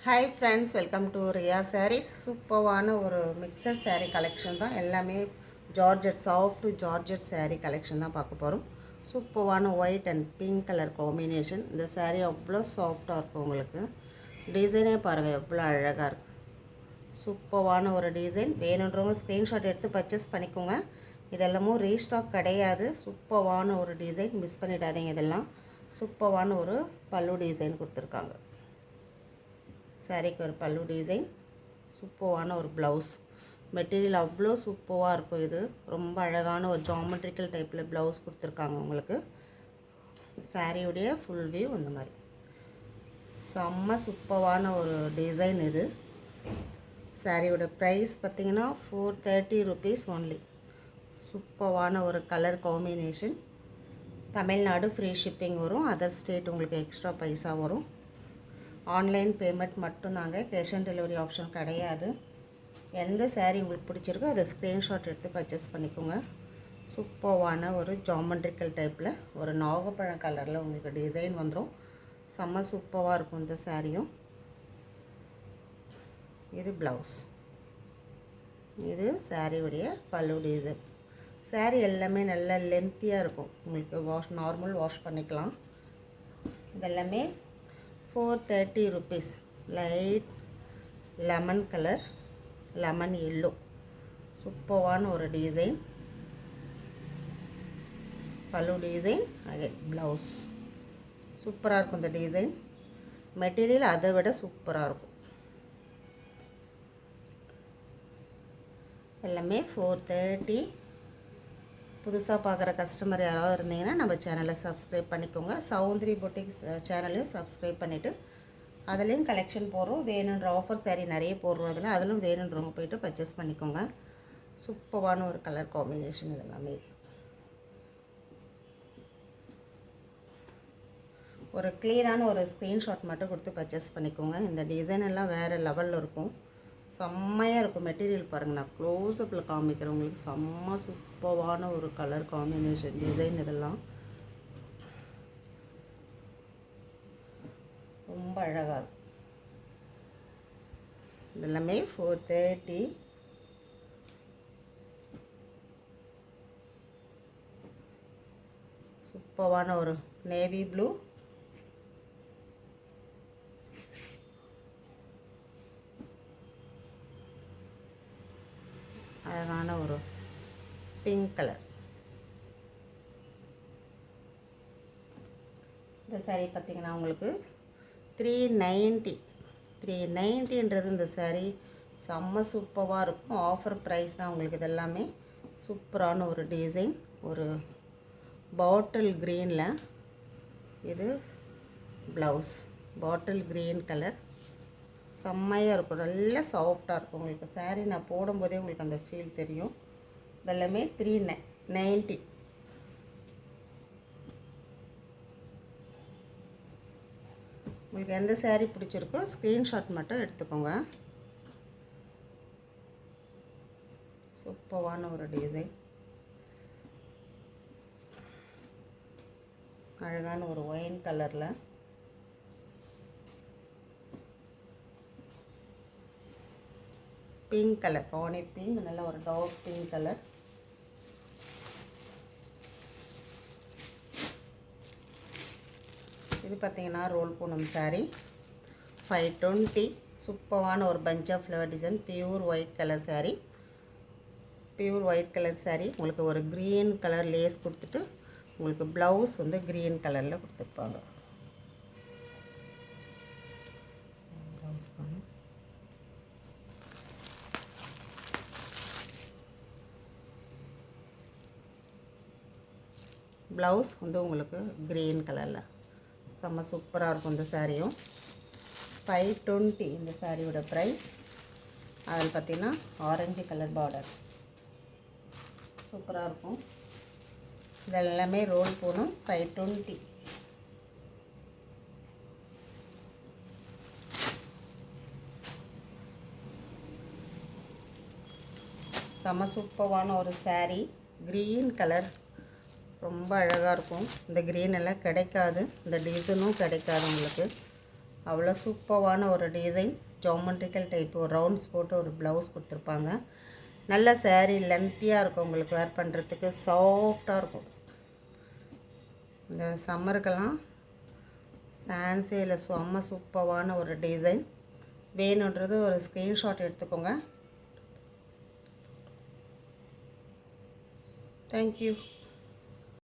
Hi friends, welcome to Riya Sarees. சூப்பரான ஒரு மிக்சர் சாரீ கலெக்ஷன் தான். எல்லாமே georgette, soft georgette sari collection தான் பார்க்க போகிறோம். சூப்பரான white and pink colour combination. இந்த சாரீ அவ்வளோ சாஃப்டாக இருக்கும். உங்களுக்கு டிசைனே பாருங்கள் எவ்வளோ அழகாக இருக்குது. சூப்பரான ஒரு டிசைன். வேணுன்றவங்க ஸ்க்ரீன்ஷாட் எடுத்து பர்ச்சேஸ் பண்ணிக்கோங்க. இதெல்லாமும் ரீஸ்டாக் கிடையாது. சூப்பரான ஒரு டிசைன், மிஸ் பண்ணிடாதீங்க. இதெல்லாம் சூப்பரான ஒரு பல்லு டிசைன் கொடுத்துருக்காங்க. சாரீக்கு ஒரு பல்லு டிசைன், சூப்பரான ஒரு ப்ளவுஸ். மெட்டீரியல் அவ்வளோ சூப்பராக இருக்கும். இது ரொம்ப அழகான ஒரு ஜாமெட்ரிக்கல் டைப்பில் ப்ளவுஸ் கொடுத்துருக்காங்க உங்களுக்கு. சாரியுடைய ஃபுல் வியூ இந்த மாதிரி செம்ம சூப்பரான ஒரு டிசைன். இது சாரியோட ப்ரைஸ் பார்த்திங்கன்னா 430 rupees ஒன்லி. சூப்பரான ஒரு colour combination. Tamil Nadu free shipping வரும். அதர் ஸ்டேட் உங்களுக்கு எக்ஸ்ட்ரா பைசா வரும். ஆன்லைன் பேமெண்ட் மட்டும்தாங்க, கேஷ் ஆன் டெலிவரி ஆப்ஷன் கிடையாது. எந்த சாரீ உங்களுக்கு பிடிச்சிருக்கோ அதை ஸ்க்ரீன்ஷாட் எடுத்து பர்ச்சேஸ் பண்ணிக்கோங்க. சூப்பரான ஒரு ஜாமெட்ரிக்கல் டைப்பில் ஒரு நாகப்பழம் கலரில் உங்களுக்கு டிசைன் வந்துடும். செம்ம சூப்பராக இருக்கும் இந்த சாரியும். இது ப்ளவுஸ், இது சாரியுடைய பல்லு டிசைன். சாரீ எல்லாமே நல்ல லென்த்தியாக இருக்கும். உங்களுக்கு நார்மல் வாஷ் பண்ணிக்கலாம். இதெல்லாமே 430 rupees. Light lemon colour, lemon yellow, சூப்பரான ஒரு டிசைன். பல்லு டிசைன், அகைன் ப்ளவுஸ். சூப்பராக இருக்கும் இந்த டிசைன். மெட்டீரியல் அதை விட சூப்பராக இருக்கும். எல்லாமே 430. புதுசாக பார்க்குற கஸ்டமர் யாராவது இருந்தீங்கன்னா நம்ம சேனலை சப்ஸ்கிரைப் பண்ணிக்கோங்க. சௌந்தரி பொட்டிக்ஸ் சேனலையும் சப்ஸ்கிரைப் பண்ணிவிட்டு அதுலேயும் கலெக்ஷன் போடுறோம். வேணுன்ற ஆஃபர் சாரீ நிறைய போடுறோம். அதிலும் வேணுன்றவங்க போய்ட்டு பர்ச்சேஸ் பண்ணிக்கோங்க. சூப்பரான ஒரு கலர் காம்பினேஷன். இதெல்லாமே ஒரு கிளியரான ஒரு ஸ்க்ரீன்ஷாட் மட்டும் கொடுத்து பர்ச்சேஸ் பண்ணிக்கோங்க. இந்த டிசைன் எல்லாம் வேறு லெவலில் இருக்கும். செம்மையாக இருக்கும். மெட்டீரியல் பாருங்கள், நான் க்ளோஸ்அப்பில் காமிக்கிறேன் உங்களுக்கு. செம்ம சூப்பரான ஒரு கலர் காம்பினேஷன் டிசைன். இதெல்லாம் ரொம்ப அழகாக இருக்கும். இதெல்லாமே 430. சூப்பரான ஒரு நேவி ப்ளூ, அழகான ஒரு பிங்க் கலர். இந்த சாரீ பார்த்திங்கன்னா உங்களுக்கு 390. இந்த சாரீ செம்ம சூப்பராக இருக்கும். ஆஃபர் ப்ரைஸ் தான் உங்களுக்கு. இதெல்லாமே சூப்பரான ஒரு டிசைன். ஒரு பாட்டில் க்ரீனில் இது ப்ளவுஸ். பாட்டில் க்ரீன் கலர் செம்மையாக இருக்கும். நல்லா சாஃப்டாக இருக்கும் உங்களுக்கு. சாரீ நான் போடும்போதே உங்களுக்கு அந்த ஃபீல் தெரியும். இதெல்லாமே 390. உங்களுக்கு எந்த சாரீ பிடிச்சிருக்கோ ஸ்க்ரீன்ஷாட் மட்டும் எடுத்துக்கோங்க. சூப்பரான ஒரு டிசைன். அழகான ஒரு ஒயின் கலரில் பிங்க் கலர், ராணி பிங்க், நல்ல ஒரு டார்க் பிங்க் கலர். இது பார்த்திங்கன்னா ரோல் பூனம் சாரீ 520. சூப்பரான ஒரு bunch of flower design. Pure white colour sari. Pure white colour sari. உங்களுக்கு ஒரு க்ரீன் கலர் லேஸ் கொடுத்துட்டு உங்களுக்கு ப்ளவுஸ் வந்து க்ரீன் கலரில் கொடுத்துருப்பாங்க. ப்ளவுஸ் பண்ணு. ப்ளவுஸ் வந்து உங்களுக்கு க்ரீன் கலரில் செம்ம சூப்பராக இருக்கும். இந்த சாரியும் 520 இந்த சாரியோட ப்ரைஸ். அதில் பார்த்திங்கன்னா ஆரஞ்சு கலர் பார்டர் சூப்பராக இருக்கும். இதெல்லாமே ரோல் போகணும். 520. செம்ம சூப்பரான ஒரு சாரீ. க்ரீன் கலர் ரொம்ப அழகாக இருக்கும். இந்த க்ரீன் எல்லாம் கிடைக்காது. இந்த டிசைனும் கிடைக்காது உங்களுக்கு. அவ்வளோ சூப்பரான ஒரு டிசைன். ஜாமெண்ட்ரிக்கல் டைப் ஒரு ரவுண்ட்ஸ் போட்டு ஒரு ப்ளவுஸ் கொடுத்துருப்பாங்க. நல்ல saree லென்த்தியாக இருக்கும், உங்களுக்கு வேர் பண்ணுறதுக்கு சாஃப்டாக இருக்கும். இந்த சம்மருக்கெல்லாம் சான்ஸே இல்லை, செம்ம சூப்பரான ஒரு டிசைன். வேணுன்றது ஒரு ஸ்க்ரீன்ஷாட் எடுத்துக்கோங்க. தேங்க்யூ.